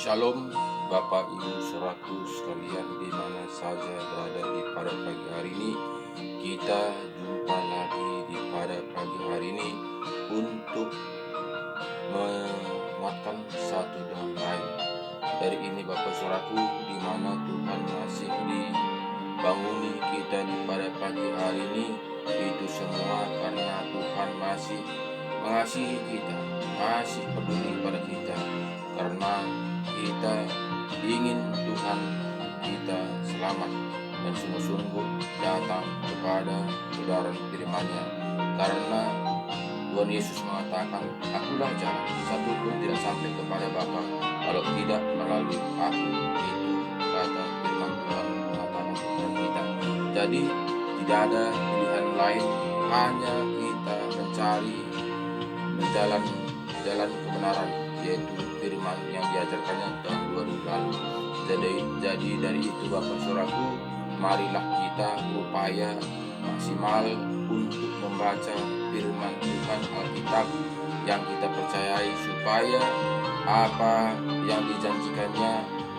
Shalom Bapak Ibu Saudaraku sekalian di mana saja berada di pada pagi hari ini. Kita jumpa lagi di pada pagi hari ini untuk menguatkan satu dengan lain. Dari ini Bapak Saudaraku, di mana Tuhan masih dibanguni kita di pada pagi hari ini, itu semua karena Tuhan masih mengasihi kita, masih peduli pada kita, karena kita ingin Tuhan kita selamat dan sungguh-sungguh datang kepada kebenaran firman-Nya. Karena Tuhan Yesus mengatakan, "Akulah jalan, satu pun tidak sampai kepada Bapa kalau tidak melalui Aku." Itu kata firman Tuhan mengatakan kepada kita. Jadi tidak ada pilihan lain, hanya kita mencari jalan kebenaran, yaitu firman yang diajarkannya tahun 2000 lalu. Jadi dari itu Bapak Saudaraku, marilah kita berupaya maksimal untuk membaca firman Tuhan Alkitab yang kita percayai, supaya apa yang dijanjikannya,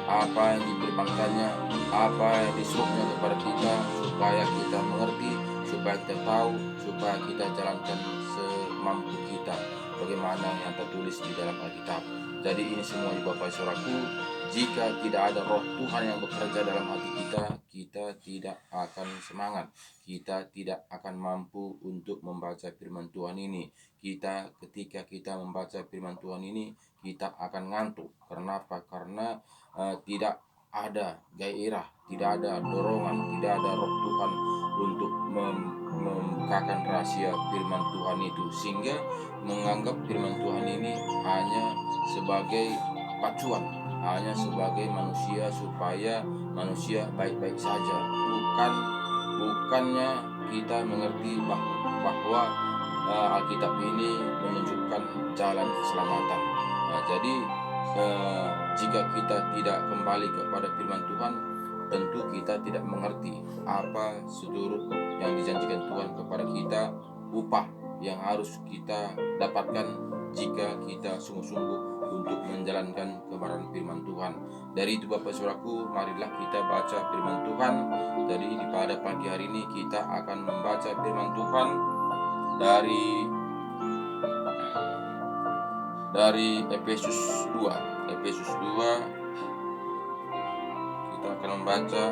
apa yang difirmankannya, apa yang disuruhnya kepada kita, supaya kita mengerti, supaya kita tahu, supaya kita jalankan semampu kita bagaimana yang tertulis di dalam Alkitab. Jadi ini semua Bapak Saudaraku, jika tidak ada roh Tuhan yang bekerja dalam hati kita, kita tidak akan semangat, kita tidak akan mampu untuk membaca firman Tuhan ini. Ketika kita membaca firman Tuhan ini, kita akan ngantuk. Kenapa? Karena tidak ada gairah, tidak ada dorongan, tidak ada roh Tuhan untuk membukakan rahasia firman Tuhan itu, sehingga menganggap firman Tuhan ini hanya sebagai pacuan, hanya sebagai manusia supaya manusia baik-baik saja. Bukannya kita mengerti bahwa Alkitab ini menunjukkan jalan keselamatan. Jadi jika kita tidak kembali kepada firman Tuhan, tentu kita tidak mengerti apa seluruh yang dijanjikan Tuhan kepada kita, upah yang harus kita dapatkan jika kita sungguh-sungguh untuk menjalankan kebenaran firman Tuhan. Dari itu Bapak Saudaraku, marilah kita baca firman Tuhan. Jadi pada pagi hari ini kita akan membaca firman Tuhan dari Efesus 2. Efesus 2 kita akan membaca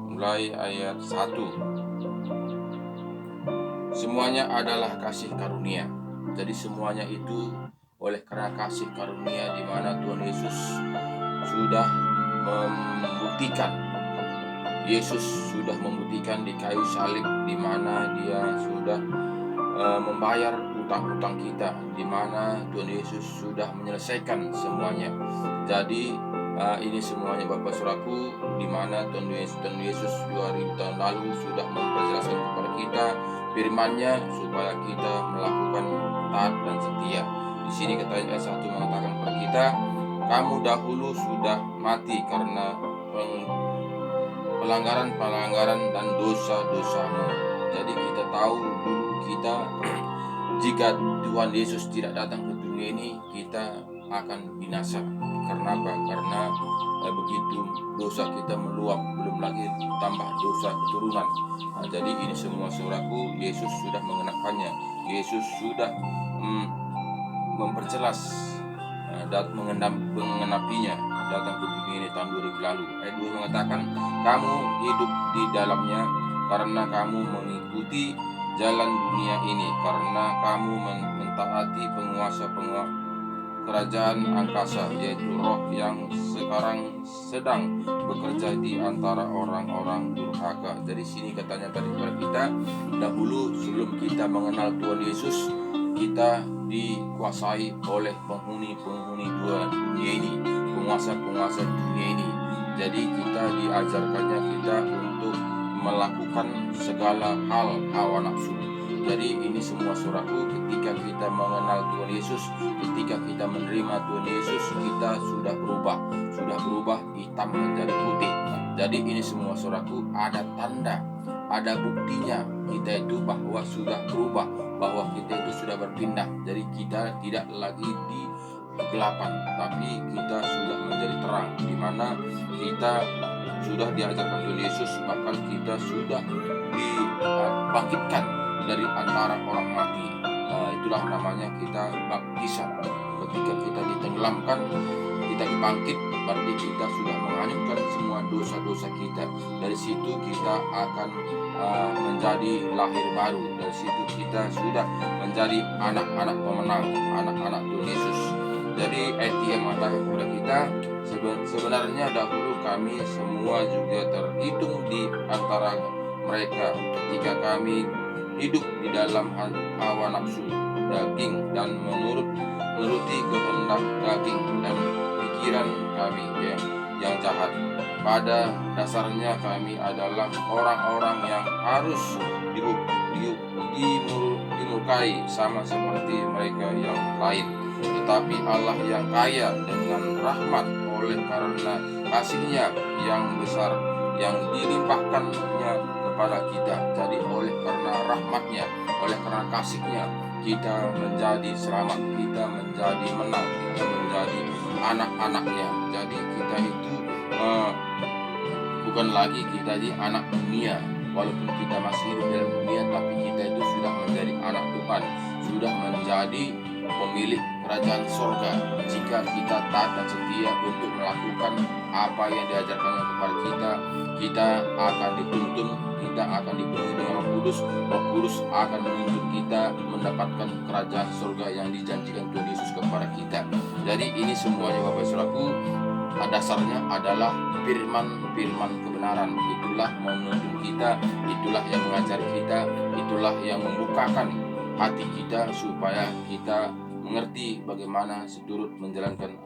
mulai ayat 1. Semuanya adalah kasih karunia. Jadi semuanya itu oleh karena kasih karunia, di mana Tuhan Yesus sudah membuktikan. Yesus sudah membuktikan di kayu salib, di mana Dia sudah membayar utang-utang kita, di mana Tuhan Yesus sudah menyelesaikan semuanya. Jadi ini semuanya Bapak Saudaraku, di mana Tuhan Yesus 2000 tahun lalu sudah memperjelaskan kepada kita firman-Nya supaya kita melakukan taat dan setia. Di sini kata ayat 1 mengatakan kepada kita, "Kamu dahulu sudah mati karena pelanggaran dan dosa-dosamu." Jadi kita tahu dulu kita jika Tuhan Yesus tidak datang ke dunia ini, kita akan binasa. Karena apa? Karena begitu dosa kita meluap, belum lagi tambah dosa keturunan. Jadi ini semua saudaraku, Yesus sudah mengenakannya. Yesus sudah memperjelas dan mengenapinya datang ke dunia ini tahun 2000 lalu. Ayat 2 mengatakan, "Kamu hidup di dalamnya karena kamu mengikuti jalan dunia ini, karena kamu mentaati penguasa kerajaan angkasa, yaitu roh yang sekarang sedang bekerja di antara orang-orang durhaka." Jadi sini katanya tadi kepada kita, dahulu sebelum kita mengenal Tuhan Yesus, kita dikuasai oleh penghuni-penghuni dunia ini, penguasa-penguasa dunia ini. Jadi kita diajarkannya kita untuk melakukan segala hal hawa nafsu. Jadi ini semua saudaraku, ketika kita mengenal Tuhan Yesus, ketika kita menerima Tuhan Yesus, kita sudah berubah hitam menjadi putih. Jadi ini semua saudaraku ada tanda ada buktinya kita itu bahwa sudah berubah, bahwa kita itu sudah berpindah. Jadi kita tidak lagi di kegelapan, tapi kita sudah menjadi terang, di mana kita sudah diajarkan Tuhan Yesus, bahkan kita sudah dibangkitkan dari antara orang mati. Itulah namanya kita baptisan. Ketika kita ditenggelamkan, kita dibangkit, berarti kita sudah menghanyutkan semua dosa-dosa kita. Dari situ kita akan menjadi lahir baru. Dari situ kita sudah menjadi anak-anak pemenang, anak-anak Tuhan Yesus. Jadi ayat yang mengatakan kepada kita, sebenarnya dahulu kami semua juga terhitung di antara mereka ketika kami hidup di dalam hawa nafsu daging dan menuruti kehendak daging dan pikiran kami yang jahat. Pada dasarnya kami adalah orang-orang yang harus dimurkai sama seperti mereka yang lain. Tetapi Allah yang kaya dengan rahmat oleh karena kasih-Nya yang besar yang dilimpahkannya kepada kita. Jadi oleh karena rahmat-Nya, oleh karena kasih-Nya, kita menjadi selamat, kita menjadi menang, kita menjadi anak-anak-Nya. Jadi kita itu bukan lagi kita di anak dunia. Walaupun kita masih hidup dalam dunia, tapi kita itu sudah menjadi anak Tuhan, sudah menjadi pemilik kerajaan sorga. Jika kita taat dan setia untuk melakukan apa yang diajarkannya kepada kita, kita akan dituntun, kita akan dipenuhi dengan Roh Kudus. Roh Kudus akan menuntun kita mendapatkan kerajaan sorga yang dijanjikan Tuhan Yesus kepada kita. Jadi ini semuanya Bapak Saudaraku, dasarnya adalah firman kebenaran. Itulah menuntun kita, itulah yang mengajari kita, itulah yang membukakan hati kita supaya kita mengerti bagaimana seturut menjalankan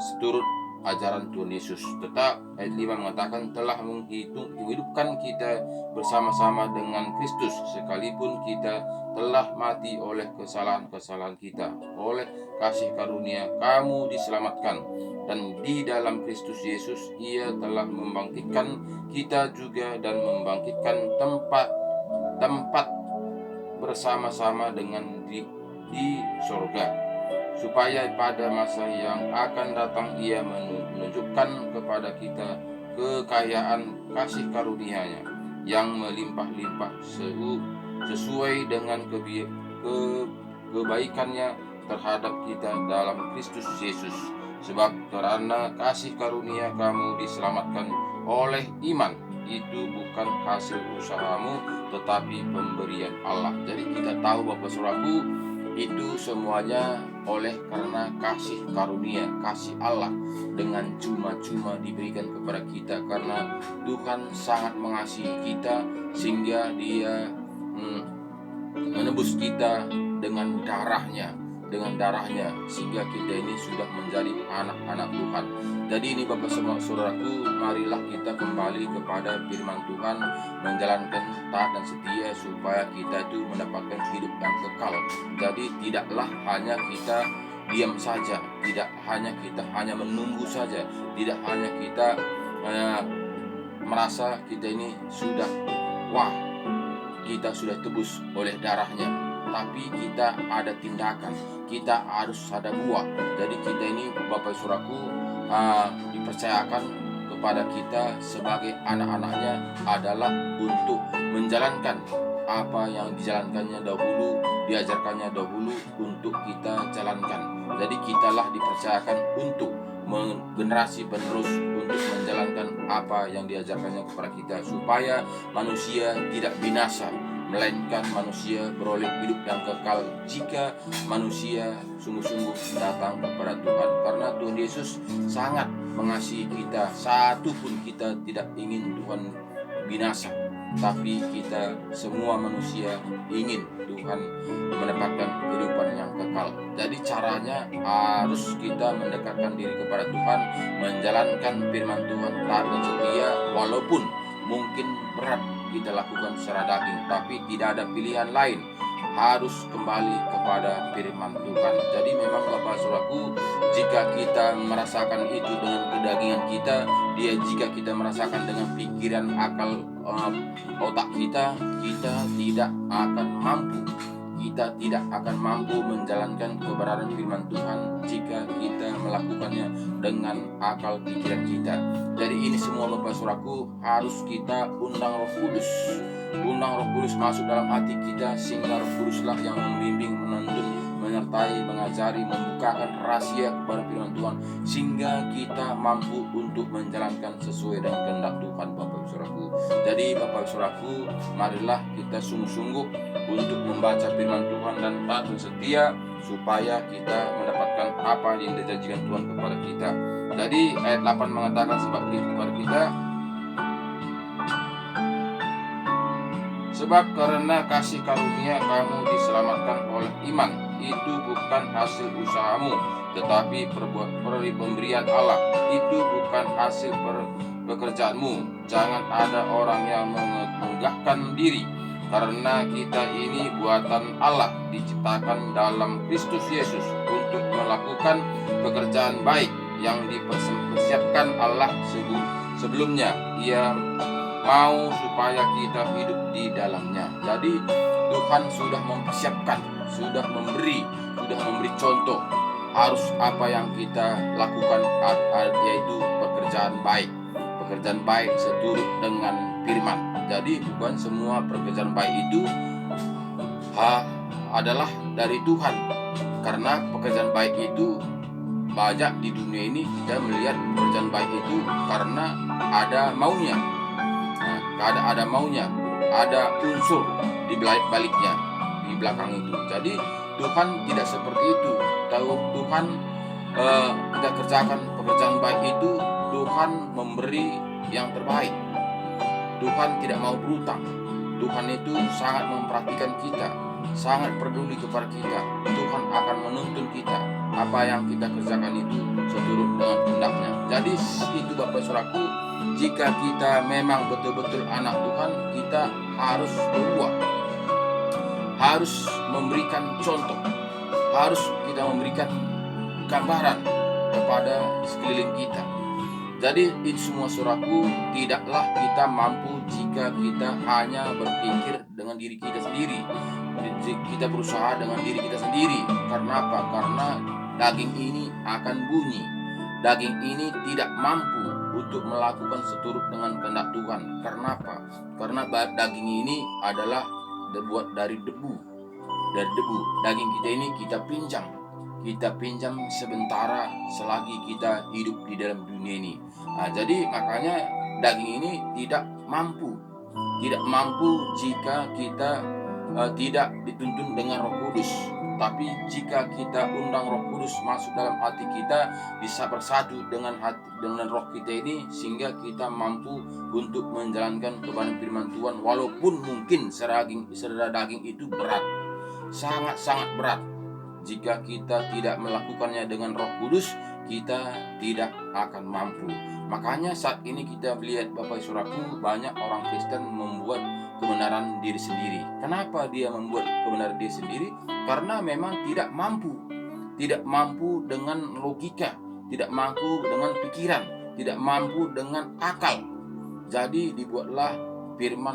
seturut ajaran Tuhan Yesus. Tetap ayat 5 mengatakan telah menghidupkan kita bersama-sama dengan Kristus, sekalipun kita telah mati oleh kesalahan-kesalahan kita. Oleh kasih karunia kamu diselamatkan, dan di dalam Kristus Yesus Ia telah membangkitkan kita juga dan membangkitkan tempat bersama-sama dengan di sorga, supaya pada masa yang akan datang Ia menunjukkan kepada kita kekayaan kasih karunia-Nya yang melimpah-limpah sesuai dengan kebaikan-Nya terhadap kita dalam Kristus Yesus. Sebab karena kasih karunia kamu diselamatkan oleh iman, itu bukan hasil usahamu, tetapi pemberian Allah. Jadi kita tahu Bapak Saudaraku, itu semuanya oleh karena kasih karunia, kasih Allah dengan cuma-cuma diberikan kepada kita, karena Tuhan sangat mengasihi kita sehingga Dia menebus kita dengan darahnya, sehingga kita ini sudah menjadi anak-anak Tuhan. Jadi ini Bapak Saudaraku, marilah kita kembali kepada firman Tuhan, menjalankan taat dan setia supaya kita itu mendapatkan hidup yang kekal. Jadi tidaklah hanya kita diam saja, tidak hanya kita menunggu saja, tidak hanya kita merasa kita ini sudah kita sudah tebus oleh darahnya, tapi kita ada tindakan, kita harus ada buah. Jadi kita ini Bapak Saudaraku dipercayakan kepada kita sebagai anak-anaknya adalah untuk menjalankan apa yang dijalankannya dahulu, diajarkannya dahulu untuk kita jalankan. Jadi kitalah dipercayakan untuk generasi penerus untuk menjalankan apa yang diajarkannya kepada kita, supaya manusia tidak binasa, melainkan manusia beroleh hidup yang kekal jika manusia sungguh-sungguh datang kepada Tuhan. Karena Tuhan Yesus sangat mengasihi kita, satu pun kita tidak ingin Tuhan binasa, tapi kita semua manusia ingin Tuhan mendapatkan kehidupan yang kekal. Jadi caranya harus kita mendekatkan diri kepada Tuhan, menjalankan firman Tuhan taat dan setia, walaupun mungkin berat kita lakukan secara daging, tapi tidak ada pilihan lain, harus kembali kepada firman Tuhan. Jadi memang Bapak Saudaraku, jika kita merasakan itu dengan kedagingan kita, jika kita merasakan dengan pikiran akal otak kita tidak akan mampu. Kita tidak akan mampu menjalankan kebenaran firman Tuhan jika kita melakukannya dengan akal pikiran kita. Jadi ini semua Bapak Saudaraku harus kita undang Roh Kudus. Undang Roh Kudus masuk dalam hati kita, sehingga Roh Kuduslah yang membimbing, menuntun, menyertai, mengajari, membukakan rahasia kepada firman Tuhan, sehingga kita mampu untuk menjalankan sesuai dengan kehendak Tuhan Bapak Saudaraku. Jadi Bapak Saudaraku, marilah kita sungguh-sungguh untuk membaca firman Tuhan dan taat dan setia, supaya kita mendapatkan apa yang dijanjikan Tuhan kepada kita. Jadi ayat 8 mengatakan seperti itu kepada kita, sebab karena kasih karunia kamu diselamatkan oleh iman. Itu bukan hasil usahamu, tetapi pemberian Allah. Itu bukan hasil pekerjaanmu. Jangan ada orang yang menggagahkan diri, karena kita ini buatan Allah, diciptakan dalam Kristus Yesus untuk melakukan pekerjaan baik yang dipersiapkan Allah sebelumnya. Ia mau supaya kita hidup di dalamnya. Jadi Tuhan sudah mempersiapkan, sudah memberi contoh harus apa yang kita lakukan, yaitu pekerjaan baik seturut dengan firman. Jadi bukan semua pekerjaan baik itu adalah dari Tuhan, karena pekerjaan baik itu banyak di dunia ini. Kita melihat pekerjaan baik itu karena ada maunya. Ada maunya, ada unsur di baliknya, di belakang itu. Jadi Tuhan tidak seperti itu. Tuhan kita kerjakan pekerjaan baik itu, Tuhan memberi yang terbaik. Tuhan tidak mau berutang. Tuhan itu sangat memperhatikan kita, sangat peduli kepada kita. Tuhan akan menuntun kita, apa yang kita kerjakan itu seturut dengan kehendaknya. Jadi itu Bapak Saudaraku, jika kita memang betul-betul anak Tuhan, kita harus berbuat, harus memberikan contoh, harus kita memberikan gambaran kepada sekeliling kita. Jadi itu semua saudaraku, tidaklah kita mampu jika kita hanya berpikir dengan diri kita sendiri. Kita berusaha dengan diri kita sendiri. Karena apa? Karena daging ini akan bunyi. Daging ini tidak mampu untuk melakukan seturut dengan kehendak Tuhan. Karena apa? Karena daging ini adalah terbuat dari debu. Daging kita ini kita pinjam sementara selagi kita hidup di dalam dunia ini. Jadi makanya daging ini tidak mampu jika kita tidak dituntun dengan Roh Kudus. Tapi jika kita undang Roh Kudus masuk dalam hati kita, bisa bersatu dengan roh kita ini, sehingga kita mampu untuk menjalankan kebenaran firman Tuhan, walaupun mungkin secara daging itu berat, sangat-sangat berat. Jika kita tidak melakukannya dengan Roh Kudus, kita tidak akan mampu. Makanya saat ini kita melihat Bapak Saudaraku, banyak orang Kristen membuat kebenaran diri sendiri. Kenapa dia membuat kebenaran diri sendiri? Karena memang tidak mampu dengan logika, tidak mampu dengan pikiran, tidak mampu dengan akal. Jadi dibuatlah firman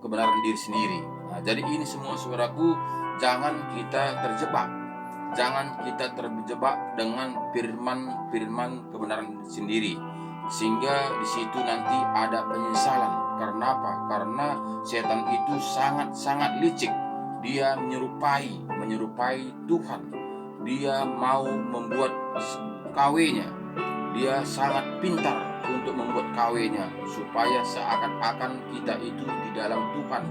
kebenaran diri sendiri. Jadi ini semua saudaraku, jangan kita terjebak dengan firman kebenaran sendiri, sehingga di situ nanti ada penyesalan. Karena apa? Karena setan itu sangat licik. Dia menyerupai Tuhan. Dia mau membuat KW-nya. Dia sangat pintar untuk membuat KW-nya, supaya seakan-akan kita itu di dalam Tuhan.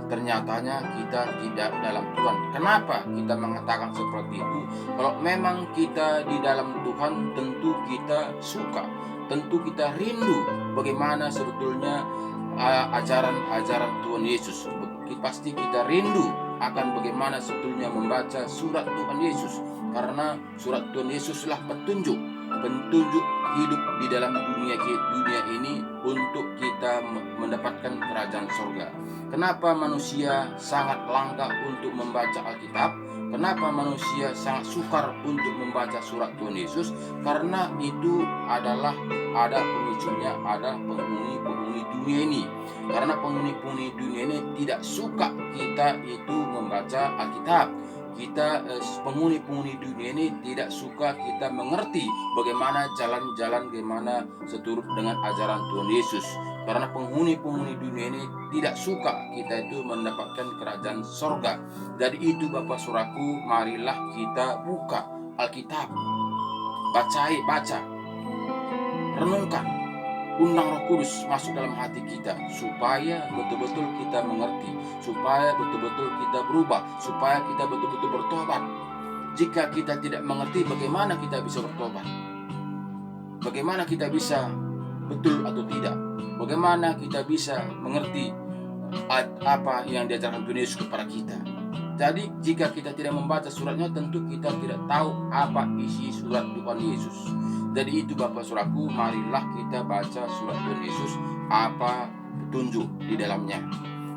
Ternyatanya kita tidak dalam Tuhan. Kenapa kita mengatakan seperti itu? Kalau memang kita di dalam Tuhan, tentu kita suka, tentu kita rindu bagaimana sebetulnya ajaran Tuhan Yesus. Pasti kita rindu akan bagaimana sebetulnya membaca surat Tuhan Yesus, karena surat Tuhan Yesuslah petunjuk hidup di dalam dunia ini untuk kita mendapatkan kerajaan surga. Kenapa manusia sangat langka untuk membaca Alkitab? Kenapa manusia sangat sukar untuk membaca surat Tuhan Yesus? Karena itu adalah ada pemicunya, ada penghuni dunia ini. Karena penghuni dunia ini tidak suka kita itu membaca Alkitab. Kita penghuni dunia ini tidak suka kita mengerti bagaimana jalan-jalan, bagaimana seturut dengan ajaran Tuhan Yesus. Karena penghuni dunia ini tidak suka kita itu mendapatkan kerajaan sorga. Jadi itu Bapak Saudaraku, marilah kita buka Alkitab, baca, renungkan, undang Roh Kudus masuk dalam hati kita supaya betul-betul kita mengerti, supaya betul-betul kita berubah, supaya kita betul-betul bertobat. Jika kita tidak mengerti, bagaimana kita bisa bertobat? Bagaimana kita bisa betul atau tidak? Bagaimana kita bisa mengerti apa yang diajarkan Tuhan Yesus kepada kita? Jadi jika kita tidak membaca suratnya, tentu kita tidak tahu apa isi surat Tuhan Yesus. Jadi itu Bapak Saudaraku, marilah kita baca surat Tuhan Yesus, apa petunjuk di dalamnya.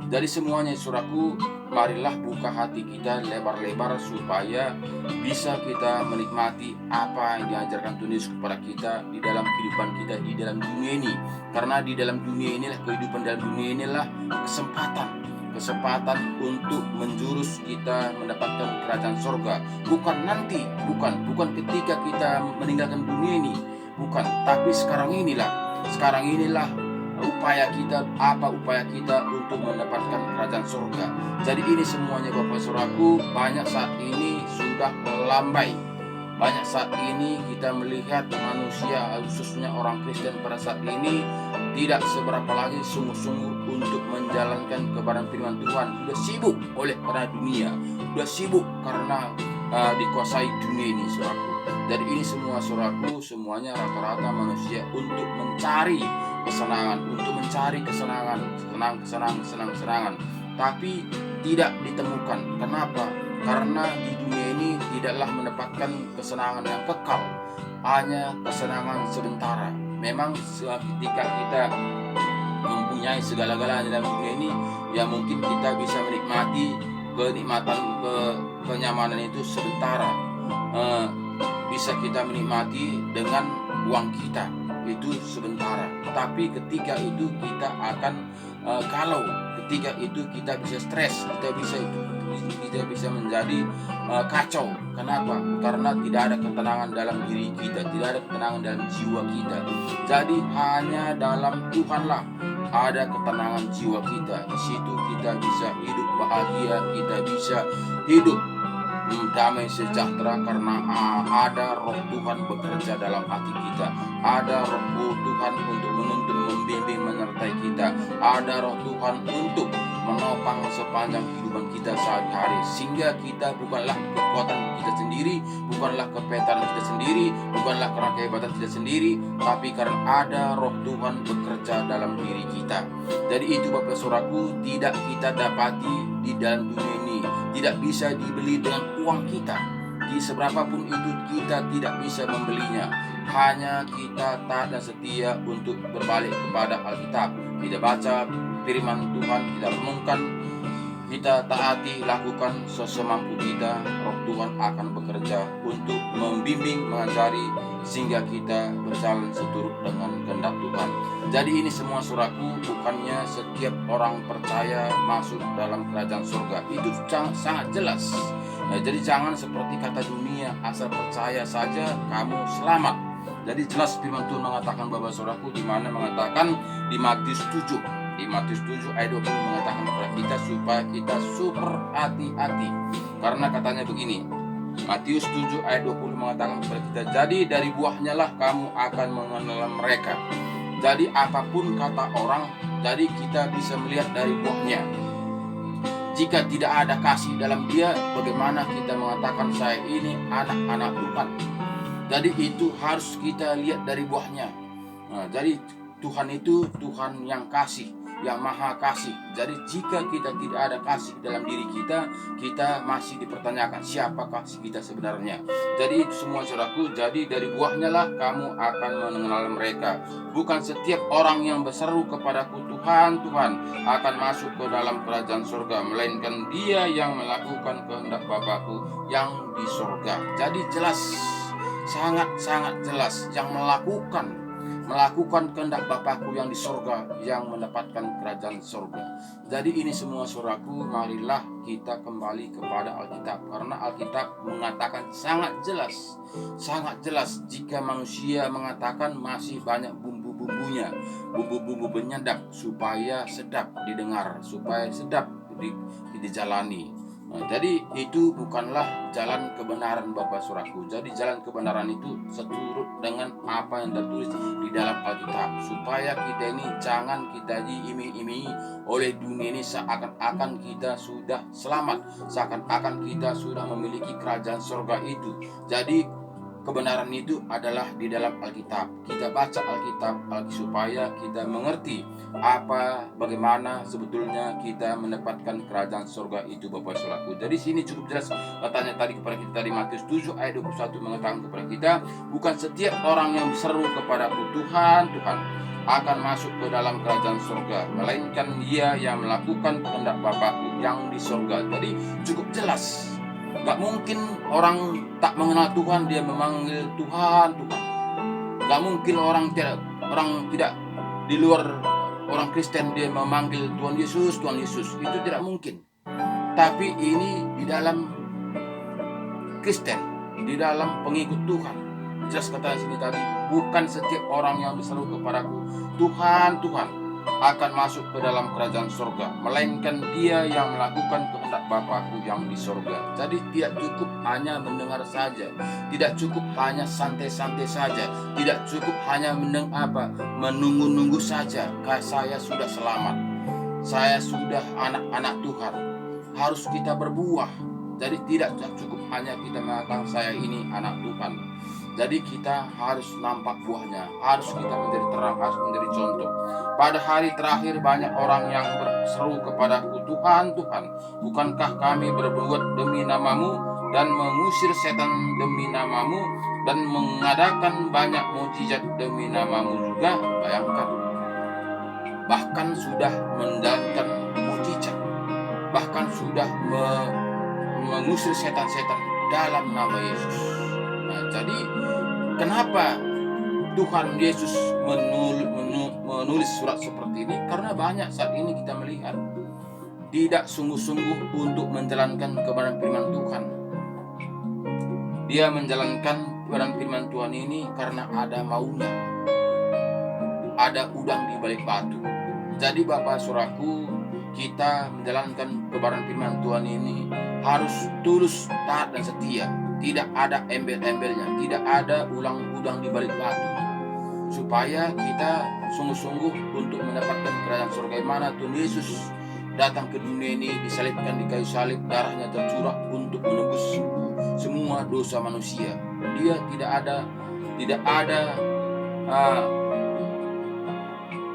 Jadi semuanya Saudaraku, marilah buka hati kita lebar-lebar supaya bisa kita menikmati apa yang diajarkan Tuhan Yesus kepada kita di dalam kehidupan kita di dalam dunia ini. Karena di dalam dunia inilah, kehidupan dalam dunia inilah kesempatan untuk menjurus kita mendapatkan kerajaan surga. Bukan nanti, bukan ketika kita meninggalkan dunia ini, bukan, tapi sekarang inilah upaya kita untuk mendapatkan kerajaan surga. Jadi ini semuanya Bapak Saudaraku, banyak saat ini sudah melambai. Banyak saat ini kita melihat manusia, khususnya orang Kristen pada saat ini, tidak seberapa lagi sungguh-sungguh untuk menjalankan kebenaran firman Tuhan. Sudah sibuk karena dunia, sudah sibuk karena dikuasai dunia ini, saudaraku. Jadi ini semua saudaraku, semuanya rata-rata manusia untuk mencari kesenangan, kesenangan, tapi tidak ditemukan. Kenapa? Karena di dunia ini tidaklah mendapatkan kesenangan yang kekal, hanya kesenangan sementara. Memang ketika kita mempunyai segala-galanya dalam dunia ini, ya mungkin kita bisa menikmati kenyamanan itu sementara. Bisa kita menikmati dengan uang kita itu sementara, tapi ketika itu kita akan galau, ketika itu kita bisa stres, kita bisa menjadi kacau. Kenapa? Karena tidak ada ketenangan dalam diri kita, tidak ada ketenangan dalam jiwa kita. Jadi hanya dalam Tuhanlah ada ketenangan jiwa kita. Di situ kita bisa hidup bahagia, kita bisa hidup damai sejahtera, karena ada Roh Tuhan bekerja dalam hati kita. Ada Roh Tuhan untuk menuntun, membimbing, menyertai kita. Ada Roh Tuhan untuk menopang sepanjang kehidupan kita sehari-hari, sehingga kita bukanlah kekuatan kita sendiri, bukanlah kepintaran kita sendiri, bukanlah karena kehebatan kita sendiri, tapi karena ada Roh Tuhan bekerja dalam diri kita. Jadi itu Bapak Saudaraku, tidak kita dapati di dalam dunia ini, tidak bisa dibeli dengan uang kita. Di seberapapun itu kita tidak bisa membelinya. Hanya kita taat dan setia untuk berbalik kepada Alkitab. Kita baca firman Tuhan, kita renungkan, kita taati, lakukan sesemampu kita. Roh Tuhan akan bekerja untuk membimbing, mengajari, sehingga kita berjalan seturut dengan kehendak Tuhan. Jadi ini semua saudaraku, bukannya setiap orang percaya masuk dalam kerajaan surga. Itu sangat jelas. Jadi jangan seperti kata dunia, asal percaya saja kamu selamat. Jadi jelas firman Tuhan mengatakan Bapak saudaraku, di mana mengatakan di Matius 7 ayat 20 mengatakan kepada kita supaya kita super hati-hati. Karena katanya begini, Matius 7 ayat 20 mengatakan kepada kita, jadi dari buahnya lah kamu akan mengenal mereka. Jadi apapun kata orang, jadi kita bisa melihat dari buahnya. Jika tidak ada kasih dalam dia, bagaimana kita mengatakan saya ini anak-anak Tuhan? Jadi itu harus kita lihat dari buahnya. Jadi Tuhan itu Tuhan yang kasih. yang maha kasih. Jadi jika kita tidak ada kasih dalam diri kita, kita masih dipertanyakan siapa kasih kita sebenarnya. Jadi itu semua saudaraku, jadi dari buahnya lah kamu akan mengenal mereka. Bukan setiap orang yang berseru kepadaku Tuhan, Tuhan akan masuk ke dalam kerajaan surga, melainkan dia yang melakukan kehendak Bapakku yang di surga. Jadi jelas, sangat-sangat jelas, yang melakukan kehendak Bapakku yang di surga, yang mendapatkan kerajaan surga. Jadi ini semua saudaraku, marilah kita kembali kepada Alkitab, karena Alkitab mengatakan sangat jelas jika manusia mengatakan masih banyak bumbu-bumbunya, bumbu-bumbu penyedap supaya sedap didengar, supaya sedap dijalani. Nah, jadi itu bukanlah jalan kebenaran Bapak Saudaraku. Jadi jalan kebenaran itu seturut dengan apa yang tertulis di dalam Alkitab, supaya kita ini jangan kita diiming-imingi oleh dunia ini seakan-akan kita sudah selamat, seakan-akan kita sudah memiliki kerajaan surga itu. Jadi kebenaran itu adalah di dalam Alkitab. Kita baca Alkitab supaya kita mengerti bagaimana sebetulnya kita mendapatkan kerajaan surga itu Bapak Saudaraku. Jadi sini cukup jelas katanya tadi kepada kita di Matius 7 ayat 21 mengatakan kepada kita, bukan setiap orang yang berseru kepadaku Tuhan, Tuhan akan masuk ke dalam kerajaan surga, melainkan dia yang melakukan kehendak Bapakku yang di surga. Jadi cukup jelas. Gak mungkin orang tak mengenal Tuhan dia memanggil Tuhan, Tuhan. Gak mungkin orang tidak di luar orang Kristen dia memanggil Tuhan Yesus, Tuhan Yesus. Itu tidak mungkin. Tapi ini di dalam Kristen, di dalam pengikut Tuhan. Jelas kata di sini tadi, bukan setiap orang yang berseru kepadaku Tuhan, Tuhan akan masuk ke dalam kerajaan surga, melainkan dia yang melakukan kehendak Bapakku yang di surga. Jadi tidak cukup hanya mendengar saja, tidak cukup hanya santai-santai saja, tidak cukup hanya menunggu-nunggu saja. Saya sudah selamat, saya sudah anak-anak Tuhan. Harus kita berbuah. Jadi tidak cukup hanya kita mengatakan saya ini anak Tuhan. Jadi kita harus nampak buahnya, harus kita menjadi terang, harus menjadi contoh. Pada hari terakhir banyak orang yang berseru kepadaku, Tuhan, Tuhan, bukankah kami berbuat demi namamu dan mengusir setan demi namamu dan mengadakan banyak mukjizat demi namamu juga? Bayangkan, bahkan sudah menjalankan mukjizat, bahkan sudah mengusir setan-setan dalam nama Yesus. Nah, jadi kenapa Tuhan Yesus menulis surat seperti ini? Karena banyak saat ini kita melihat tidak sungguh-sungguh untuk menjalankan kebenaran firman Tuhan. Dia menjalankan kebenaran firman Tuhan ini karena ada maunya, ada udang di balik batu. Jadi Bapak Saudaraku, kita menjalankan kebenaran firman Tuhan ini harus tulus, taat dan setia. Tidak ada embel-embelnya, tidak ada ulang-udang di balik batu, supaya kita sungguh-sungguh untuk mendapatkan kerajaan surga. Mana Tuhan Yesus datang ke dunia ini, disalibkan di kayu salib, darahnya tercurah untuk menebus semua dosa manusia. Dia tidak ada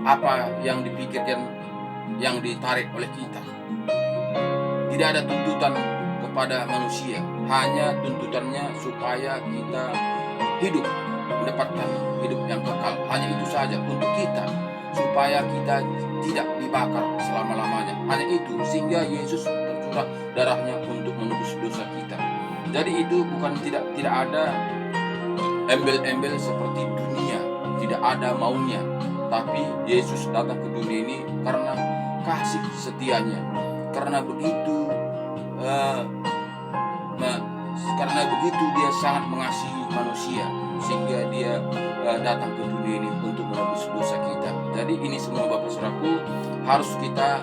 apa yang dipikirkan, yang ditarik oleh kita. Tidak ada tuntutan kepada manusia, hanya tuntutannya supaya kita hidup, mendapatkan hidup yang kekal. Hanya itu saja untuk kita, supaya kita tidak dibakar selama-lamanya. Hanya itu, sehingga Yesus tercurah darahnya untuk menebus dosa kita. Jadi itu bukan tidak ada embel-embel seperti dunia, tidak ada maunya. Tapi Yesus datang ke dunia ini karena kasih setianya, karena begitu dia sangat mengasihi manusia, sehingga dia datang ke dunia ini untuk menebus dosa kita. Jadi ini semua Bapak Saudaraku harus kita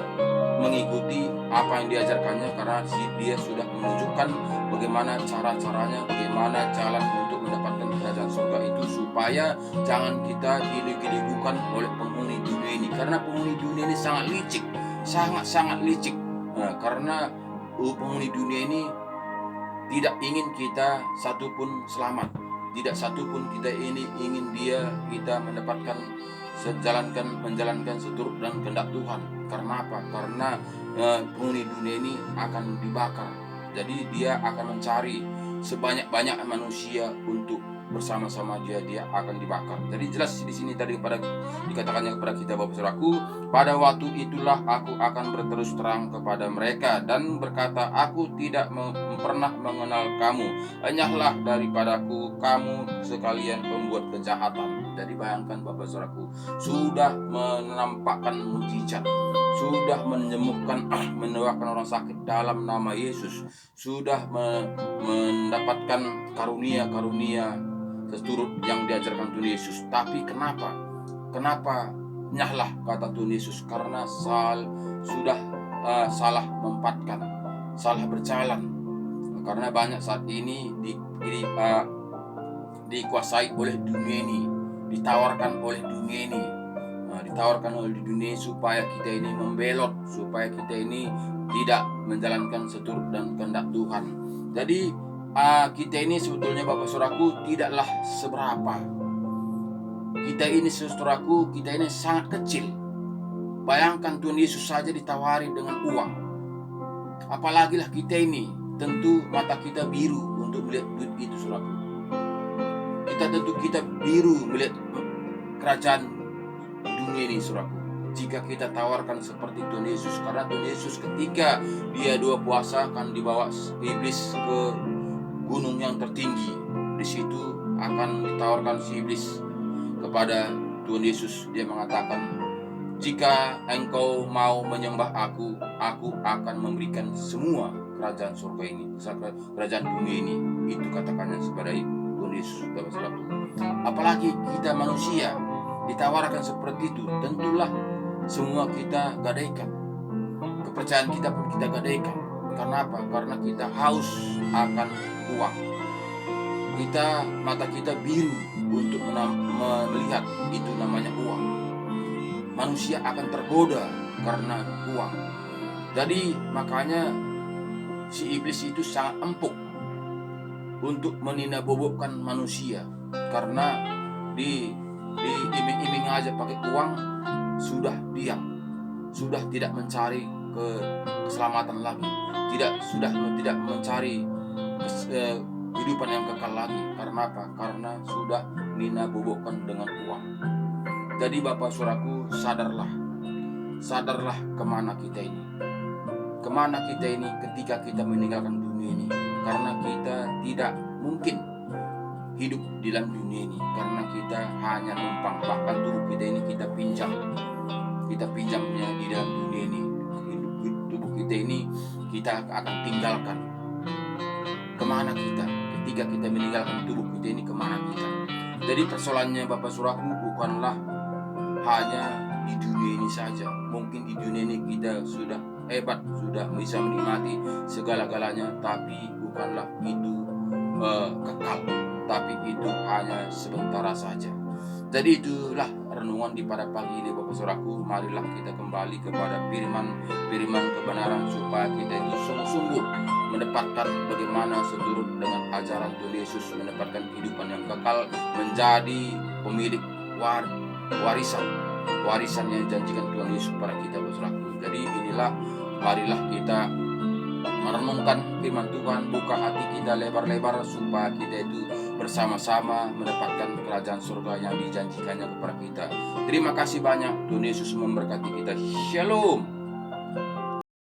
mengikuti apa yang diajarkannya, karena dia sudah menunjukkan bagaimana cara-caranya, bagaimana jalan untuk mendapatkan kerajaan surga itu, supaya jangan kita diligukan oleh penghuni dunia ini, karena penghuni dunia ini sangat licik, sangat licik. Nah, karena penghuni dunia ini tidak ingin kita satupun selamat, tidak satupun kita ini ingin kita mendapatkan menjalankan seturut dan kehendak Tuhan. Karena apa? Karena penghuni dunia ini akan dibakar. Jadi dia akan mencari sebanyak-banyak manusia untuk bersama-sama dia akan dibakar. Jadi jelas di sini tadi dikatakannya kepada kita, Bapak Saudaraku, pada waktu itulah aku akan berterus terang kepada mereka dan berkata, aku tidak pernah mengenal kamu, enyahlah daripadaku kamu sekalian pembuat kejahatan. Jadi bayangkan Bapak Saudaraku, sudah menampakkan mujizat, sudah menyembuhkan orang sakit dalam nama Yesus, sudah mendapatkan karunia-karunia seturut yang diajarkan Tuhan Yesus. Tapi kenapa nyahlah kata Tuhan Yesus? Karena sudah salah mempatkan, salah berjalan. Karena banyak saat ini dikuasai oleh dunia ini, ditawarkan oleh dunia ini, supaya kita ini membelot, supaya kita ini tidak menjalankan seturut dan kehendak Tuhan. Jadi kita ini sebetulnya Bapak Saudaraku tidaklah seberapa. Kita ini sangat kecil. Bayangkan Tuhan Yesus saja ditawari dengan uang. Apalagi lah kita ini, tentu mata kita biru untuk melihat duit itu, Saudaraku. Kita biru melihat kerajaan dunia ini, Saudaraku. Jika kita tawarkan seperti Tuhan Yesus, karena Tuhan Yesus ketika dia 2 puasa akan dibawa iblis ke gunung yang tertinggi. Di situ akan ditawarkan si iblis kepada Tuhan Yesus. Dia mengatakan, jika engkau mau menyembah aku akan memberikan semua kerajaan surga ini, kerajaan dunia ini. Itu katakannya kepada Tuhan Yesus, Bapak Saudaraku. Apalagi kita manusia ditawarkan seperti itu, tentulah semua kita gadaikan. Kepercayaan kita pun kita gadaikan. Karena apa? Karena kita haus akan uang. Mata kita biru untuk melihat itu namanya uang. Manusia akan tergoda karena uang. Jadi makanya si iblis itu sangat empuk untuk menindakbobokkan manusia. Karena diiming-iming aja pakai uang, sudah diam, sudah tidak mencari keselamatan lagi, sudah tidak mencari kehidupan yang kekal lagi. Karena apa? Karena sudah bobokkan dengan uang. Jadi Bapak Saudaraku, sadarlah kemana kita ini. Kemana kita ini ketika kita meninggalkan dunia ini. Karena kita tidak mungkin hidup di dalam dunia ini, karena kita hanya numpang. Bahkan tubuh kita ini kita pinjamnya di dalam dunia ini. Tubuh kita ini kita akan tinggalkan. Kemana kita ketika kita meninggalkan tubuh kita ini? Kemana kita? Jadi persoalannya Bapak Saudaraku bukanlah hanya di dunia ini saja. Mungkin di dunia ini kita sudah hebat, sudah bisa menikmati segala-galanya, tapi bukanlah itu kekal, tapi itu hanya sementara saja. Jadi itulah renungan di pada pagi ini Bapak Saudaraku. Marilah kita kembali kepada firman kebenaran, supaya kita itu sungguh-sungguh mendapatkan bagaimana seturut dengan ajaran Tuhan Yesus, mendapatkan kehidupan yang kekal, menjadi pemilik warisan yang dijanjikan Tuhan Yesus kepada kita, Bapak Saudaraku. Jadi marilah kita merenungkan firman Tuhan, buka hati kita lebar-lebar supaya kita itu bersama-sama mendapatkan kerajaan surga yang dijanjikannya kepada kita. Terima kasih banyak. Tuhan Yesus memberkati kita. Shalom.